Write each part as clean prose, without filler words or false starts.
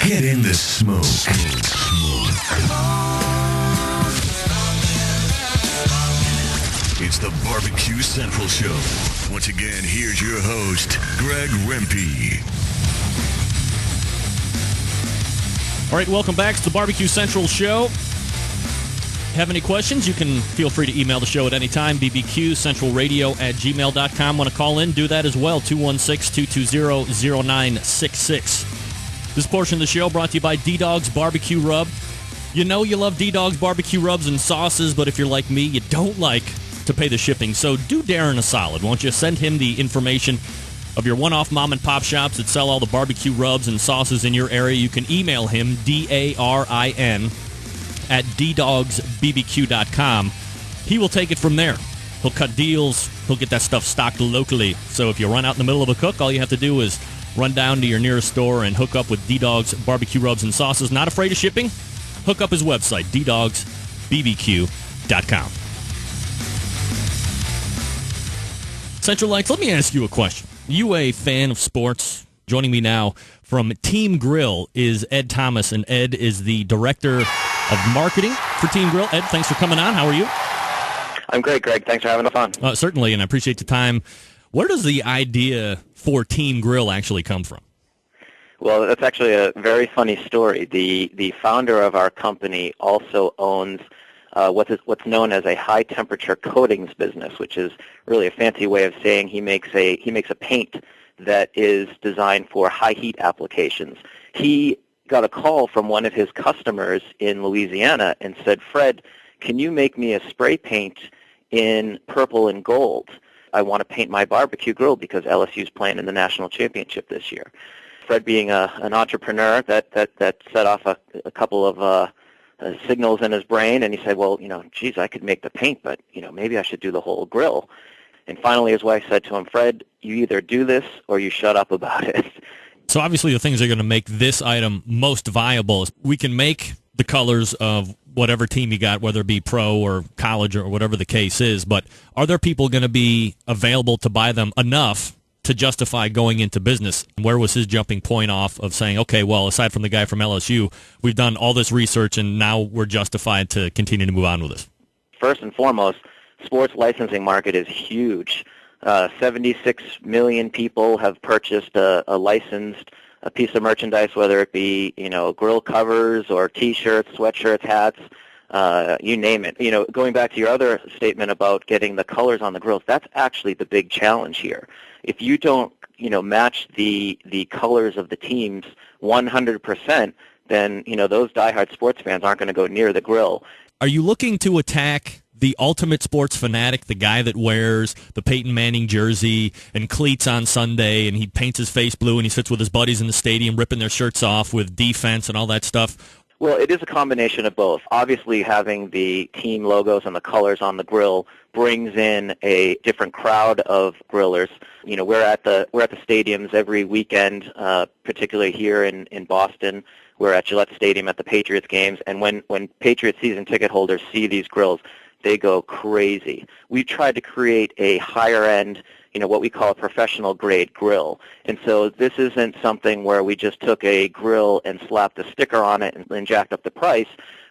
Get in the smoke. It's the Barbecue Central Show. Once again, here's your host, Greg Rempe. All right, welcome back to the Barbecue Central Show. Have any questions? You can feel free to email the show at any time, bbqcentralradio@gmail.com. Want to call in? Do that as well, 216-220-0966. This portion of the show brought to you by D-Dog's Barbecue Rub. You know you love D-Dog's Barbecue Rubs and sauces, but if you're like me, you don't like to pay the shipping. So do Darren a solid. Won't you send him the information of your one-off mom-and-pop shops that sell all the barbecue rubs and sauces in your area? You can email him, DARIN, at ddogsbbq.com. He will take it from there. He'll cut deals. He'll get that stuff stocked locally. So if you run out in the middle of a cook, all you have to do is run down to your nearest store and hook up with D-Dog's Barbecue Rubs and Sauces. Not afraid of shipping? Hook up his website, ddogsbbq.com. Central Lights, let me ask you a question. You a fan of sports? Joining me now from Team Grill is Ed Thomas, and Ed is the Director of Marketing for Team Grill. Ed, thanks for coming on. How are you? I'm great, Greg. Thanks for having us on. Certainly, and I appreciate the time. Where does the idea for Team Grill actually come from? Well, that's actually a very funny story. The founder of our company also owns what's known as a high-temperature coatings business, which is really a fancy way of saying he makes a paint that is designed for high-heat applications. He got a call from one of his customers in Louisiana and said, "Fred, can you make me a spray paint in purple and gold? I want to paint my barbecue grill because LSU's playing in the national championship this year." Fred, being an entrepreneur, that set off a couple of signals in his brain, and he said, "Well, geez, I could make the paint, but maybe I should do the whole grill." And finally, his wife said to him, "Fred, you either do this or you shut up about it." So obviously the things that are going to make this item most viable is we can make the colors of whatever team you got, whether it be pro or college or whatever the case is, but are there people going to be available to buy them enough to justify going into business? Where was his jumping point off of saying, okay, well, aside from the guy from LSU, we've done all this research and now we're justified to continue to move on with this? First and foremost, sports licensing market is huge. 76 million people have purchased a licensed piece of merchandise, whether it be grill covers or T-shirts, sweatshirts, hats, you name it. Going back to your other statement about getting the colors on the grills, that's actually the big challenge here. If you don't match the colors of the teams 100%, then those diehard sports fans aren't going to go near the grill. Are you looking to attack the ultimate sports fanatic, the guy that wears the Peyton Manning jersey and cleats on Sunday, and he paints his face blue and he sits with his buddies in the stadium ripping their shirts off with defense and all that stuff? Well, it is a combination of both. Obviously, having the team logos and the colors on the grill brings in a different crowd of grillers. We're at the stadiums every weekend, particularly here in Boston. We're at Gillette Stadium at the Patriots games, and when Patriots season ticket holders see these grills, they go crazy. We tried to create a higher end, what we call a professional grade grill. And so this isn't something where we just took a grill and slapped a sticker on it and jacked up the price.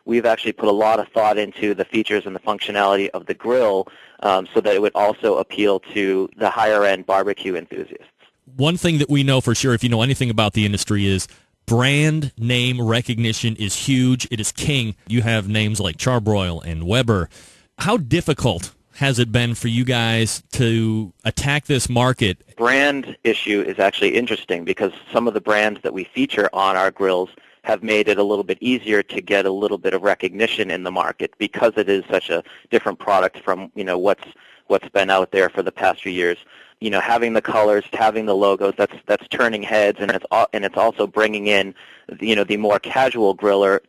We've actually put a lot of thought into the features and the functionality of the grill so that it would also appeal to the higher end barbecue enthusiasts. One thing that we know for sure, if you know anything about the industry, is brand name recognition is huge. It is king. You have names like Charbroil and Weber. How difficult has it been for you guys to attack this market? Brand issue is actually interesting because some of the brands that we feature on our grills have made it a little bit easier to get a little bit of recognition in the market because it is such a different product from what's been out there for the past few years. Having the colors, having the logos, that's turning heads, and it's also bringing in the more casual griller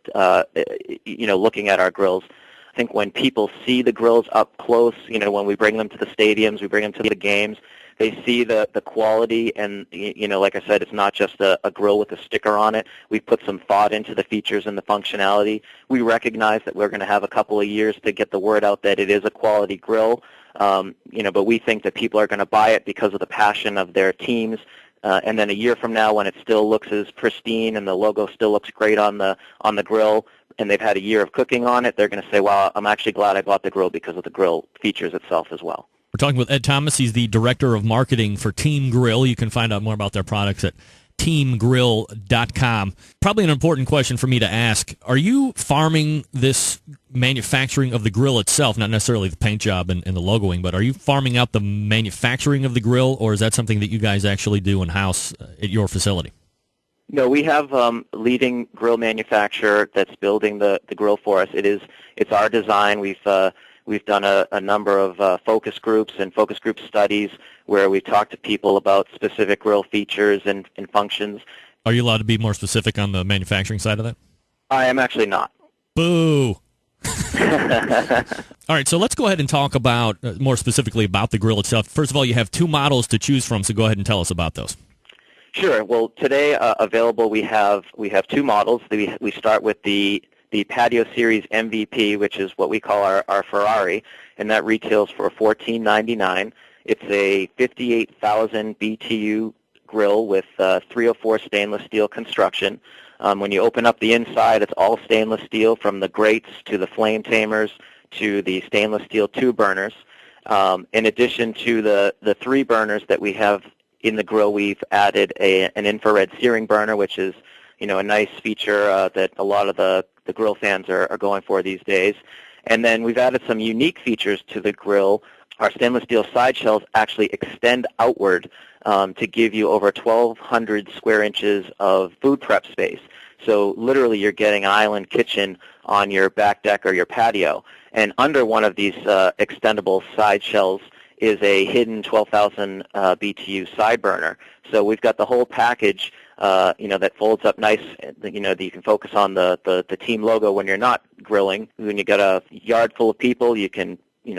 looking at our grills. I think when people see the grills up close, when we bring them to the stadiums, we bring them to the games, they see the quality, and like I said, it's not just a grill with a sticker on it. We put some thought into the features and the functionality. We recognize that we're going to have a couple of years to get the word out that it is a quality grill, but we think that people are going to buy it because of the passion of their teams, and then a year from now, when it still looks as pristine and the logo still looks great on the grill, and they've had a year of cooking on it, they're going to say, "Wow, I'm actually glad I bought the grill because of the grill features itself as well." We're talking with Ed Thomas. He's the Director of Marketing for Team Grill. You can find out more about their products at teamgrill.com. Probably an important question for me to ask. Are you farming this manufacturing of the grill itself, not necessarily the paint job and the logoing, but are you farming out the manufacturing of the grill, or is that something that you guys actually do in-house at your facility? No, we have a leading grill manufacturer that's building the grill for us. It's our design. We've done a number of focus groups and focus group studies where we talk to people about specific grill features and functions. Are you allowed to be more specific on the manufacturing side of that? I am actually not. Boo! All right, so let's go ahead and talk about more specifically about the grill itself. First of all, you have two models to choose from, so go ahead and tell us about those. Sure. Well, today available we have two models. We start with the Patio Series MVP, which is what we call our Ferrari, and that retails for $14.99. It's a 58,000 BTU grill with 304 stainless steel construction. When you open up the inside, it's all stainless steel, from the grates to the flame tamers to the stainless steel tube burners. In addition to the three burners that we have in the grill, we've added an infrared searing burner, which is a nice feature that a lot of the grill fans are going for these days. And then we've added some unique features to the grill. Our stainless steel side shells actually extend outward to give you over 1,200 square inches of food prep space. So literally you're getting an island kitchen on your back deck or your patio. And under one of these extendable side shells is a hidden 12,000 BTU side burner. So we've got the whole package that folds up nice, that you can focus on the team logo when you're not grilling. When you got a yard full of people, you can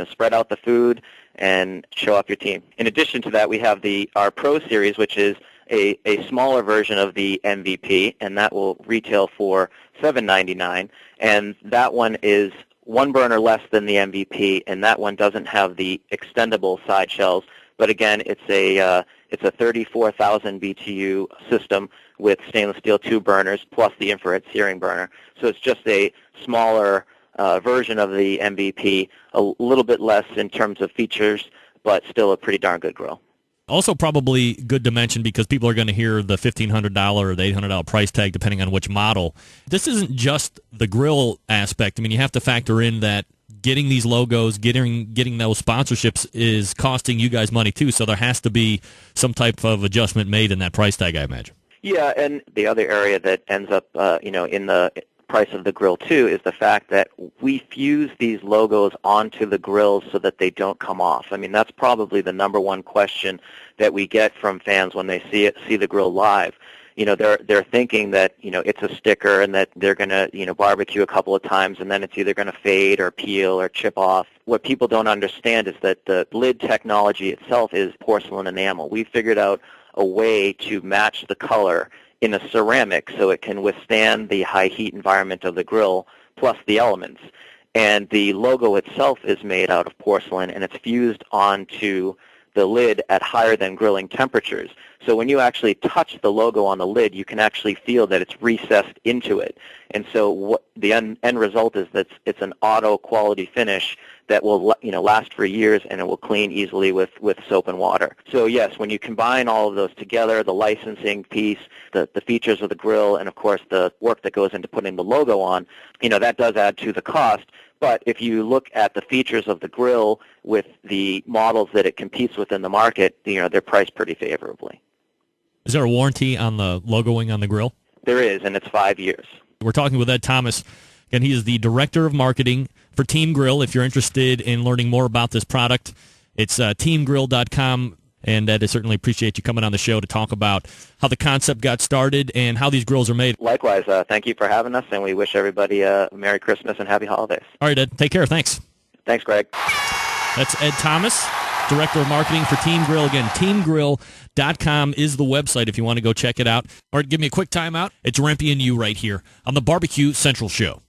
spread out the food and show off your team. In addition to that, we have our Pro Series, which is a smaller version of the MVP, and that will retail for $7.99. And that one is one burner less than the MVP, and that one doesn't have the extendable side shells. But again, it's a 34,000 BTU system with stainless steel tube burners plus the infrared searing burner. So it's just a smaller version of the MVP, a little bit less in terms of features, but still a pretty darn good grill. Also probably good to mention, because people are going to hear the $1,500 or the $800 price tag depending on which model. This isn't just the grill aspect. I mean, you have to factor in that getting these logos, getting those sponsorships is costing you guys money too, so there has to be some type of adjustment made in that price tag, I imagine. Yeah, and the other area that ends up in the price of the grill too is the fact that we fuse these logos onto the grills so that they don't come off. I mean, that's probably the number one question that we get from fans when they see the grill live. They're thinking that it's a sticker and that they're going to barbecue a couple of times and then it's either going to fade or peel or chip off. What people don't understand is that the lid technology itself is porcelain enamel. We figured out a way to match the color in a ceramic so it can withstand the high heat environment of the grill plus the elements. And the logo itself is made out of porcelain, and it's fused onto the lid at higher than grilling temperatures. So when you actually touch the logo on the lid, you can actually feel that it's recessed into it. And so what the end result is that it's an auto quality finish that will last for years, and it will clean easily with soap and water. So yes, when you combine all of those together, the licensing piece, the features of the grill, and of course the work that goes into putting the logo on, that does add to the cost. But if you look at the features of the grill with the models that it competes with in the market, they're priced pretty favorably. Is there a warranty on the logoing on the grill? There is, and it's 5 years. We're talking with Ed Thomas, and he is the Director of Marketing for Team Grill. If you're interested in learning more about this product, it's teamgrill.com. And Ed, I certainly appreciate you coming on the show to talk about how the concept got started and how these grills are made. Likewise, thank you for having us, and we wish everybody a Merry Christmas and Happy Holidays. All right, Ed, take care. Thanks. Thanks, Greg. That's Ed Thomas, Director of Marketing for Team Grill. Again, teamgrill.com is the website if you want to go check it out. All right, give me a quick timeout. It's Rempe and you right here on the Barbecue Central Show.